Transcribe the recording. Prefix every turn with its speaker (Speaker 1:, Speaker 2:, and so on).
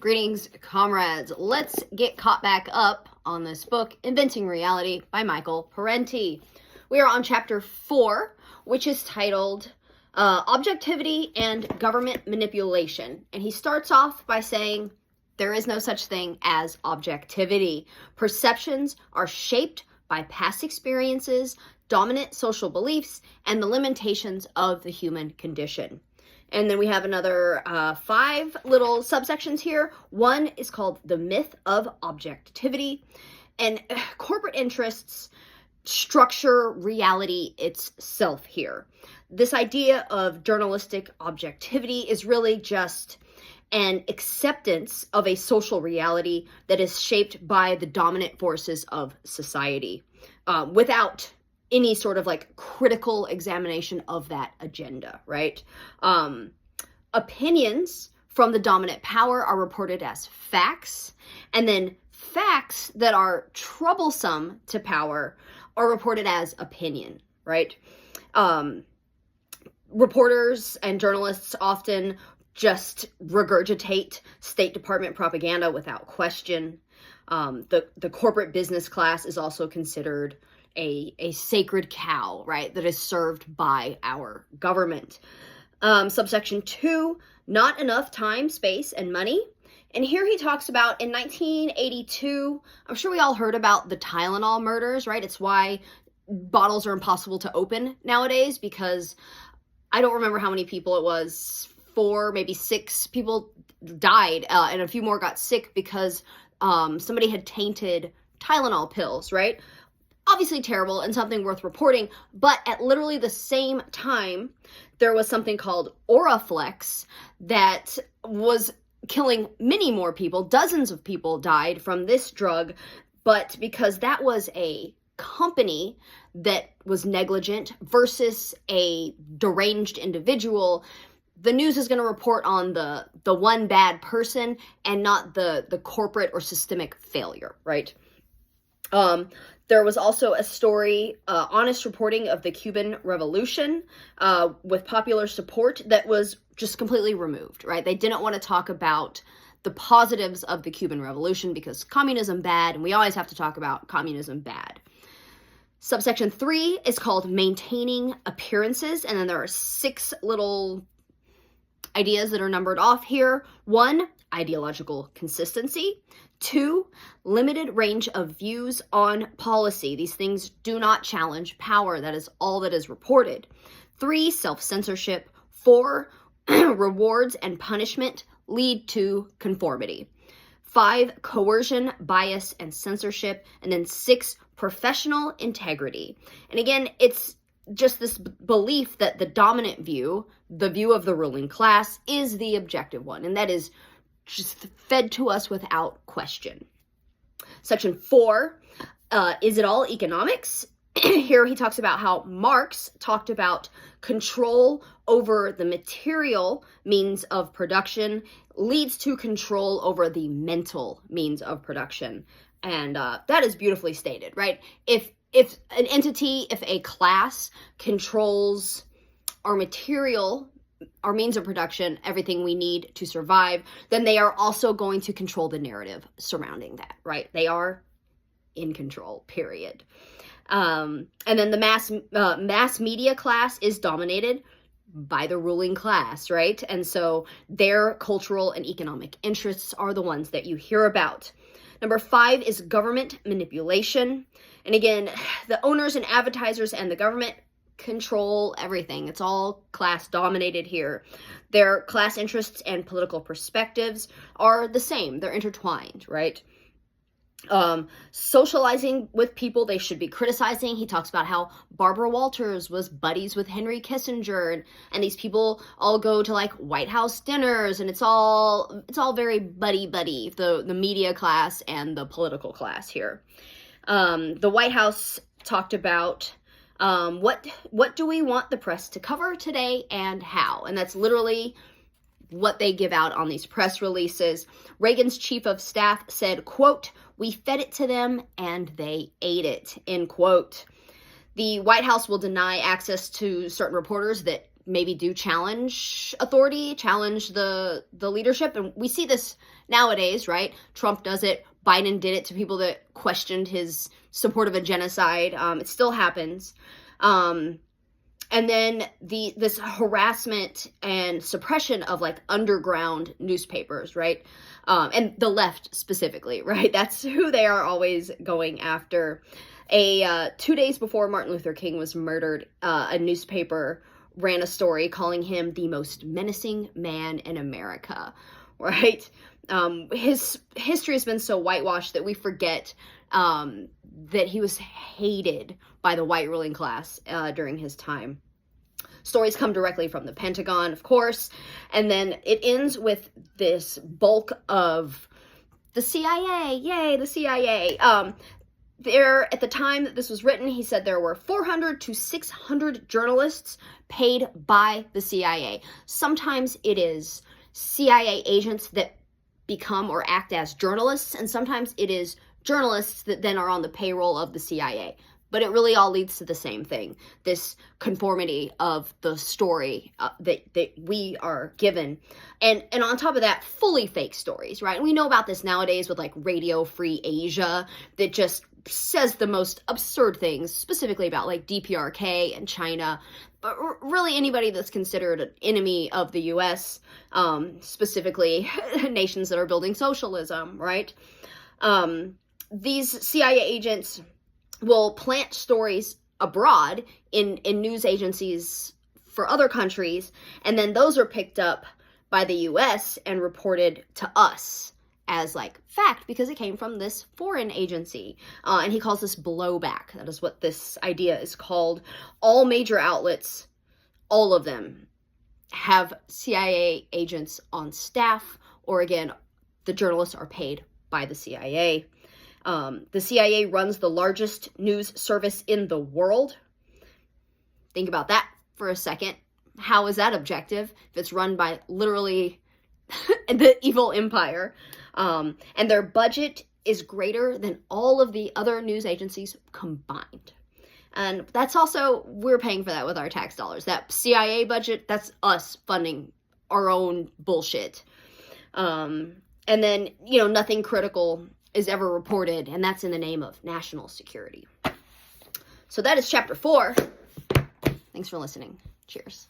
Speaker 1: Greetings, comrades. Let's get caught back up on this book, Inventing Reality by Michael Parenti. We are on chapter 4, which is titled Objectivity and Government Manipulation. And he starts off by saying, there is no such thing as objectivity. Perceptions are shaped by past experiences, dominant social beliefs, and the limitations of the human condition. And then we have another 5 little subsections here. One is called the myth of objectivity. And corporate interests structure reality itself here. This idea of journalistic objectivity is really just an acceptance of a social reality that is shaped by the dominant forces of society without any sort of like critical examination of that agenda, right? Opinions from the dominant power are reported as facts, and then facts that are troublesome to power are reported as opinion, right? Reporters and journalists often just regurgitate State Department propaganda without question. The corporate business class is also considered a sacred cow, right, that is served by our government. Subsection 2, not enough time, space, and money. And here he talks about in 1982, I'm sure we all heard about the Tylenol murders, right? It's why bottles are impossible to open nowadays, because I don't remember how many people it was, 4, maybe 6 people died, and a few more got sick because somebody had tainted Tylenol pills, right? Obviously terrible and something worth reporting, but at literally the same time, there was something called Oraflex that was killing many more people. Dozens of people died from this drug, but because that was a company that was negligent versus a deranged individual, the news is going to report on the one bad person and not the corporate or systemic failure, right? There was also a story, honest reporting of the Cuban Revolution with popular support that was just completely removed, right? They didn't want to talk about the positives of the Cuban Revolution because communism bad, and we always have to talk about communism bad. Subsection 3 is called maintaining appearances, and then there are 6 little ideas that are numbered off here. 1, ideological consistency. 2, limited range of views on policy. These things do not challenge power. That is all that is reported. 3, self-censorship. 4, rewards and punishment lead to conformity. 5, coercion, bias, and censorship. And then 6, professional integrity. And again, it's just this belief that the dominant view, the view of the ruling class, is the objective one. And that is just fed to us without question. Section 4, is it all economics? Here he talks about how Marx talked about control over the material means of production leads to control over the mental means of production. And that is beautifully stated, right? If an entity, if a class controls our material, our means of production, everything we need to survive, then they are also going to control the narrative surrounding that, right? They are in control, period. And then the mass media class is dominated by the ruling class, right? And so their cultural and economic interests are the ones that you hear about. Number 5 is government manipulation. And again, the owners and advertisers and the government control everything. It's all class dominated here. Their class interests and political perspectives are the same. They're intertwined, right? Socializing with people they should be criticizing. He talks about how Barbara Walters was buddies with Henry Kissinger, and these people all go to like White House dinners, and it's all very buddy, the media class and the political class here. The White House talked about what do we want the press to cover today and how? And that's literally what they give out on these press releases. Reagan's chief of staff said, quote, "We fed it to them and they ate it," end quote. The White House will deny access to certain reporters that maybe do challenge authority, challenge the leadership. And we see this nowadays, right? Trump does it. Biden did it to people that questioned his support of a genocide. It still happens. And then this harassment and suppression of like underground newspapers, right? And the left specifically, right? That's who they are always going after. 2 days before Martin Luther King was murdered, a newspaper ran a story calling him the most menacing man in America, right? His history has been so whitewashed that we forget that he was hated by the white ruling class during his time. Stories come directly from the Pentagon, of course, and then it ends with this bulk of the CIA. Yay, the CIA. At the time that this was written, he said there were 400 to 600 journalists paid by the CIA. Sometimes it is CIA agents that become or act as journalists, and sometimes it is journalists that then are on the payroll of the CIA. But it really all leads to the same thing, this conformity of the story that we are given. And on top of that, fully fake stories, right? And we know about this nowadays with like Radio Free Asia that just says the most absurd things, specifically about like DPRK and China, but really anybody that's considered an enemy of the US, specifically nations that are building socialism, right? These CIA agents will plant stories abroad in news agencies for other countries, and then those are picked up by the US and reported to us as like fact because it came from this foreign agency. And he calls this blowback. That is what this idea is called. All major outlets, all of them, have CIA agents on staff, or again, the journalists are paid by the CIA. The CIA runs the largest news service in the world. Think about that for a second. How is that objective if it's run by literally the evil empire? And their budget is greater than all of the other news agencies combined. And that's also, we're paying for that with our tax dollars. That CIA budget, that's us funding our own bullshit. And then, nothing critical is ever reported, and that's in the name of national security. So that is chapter 4. Thanks for listening. Cheers.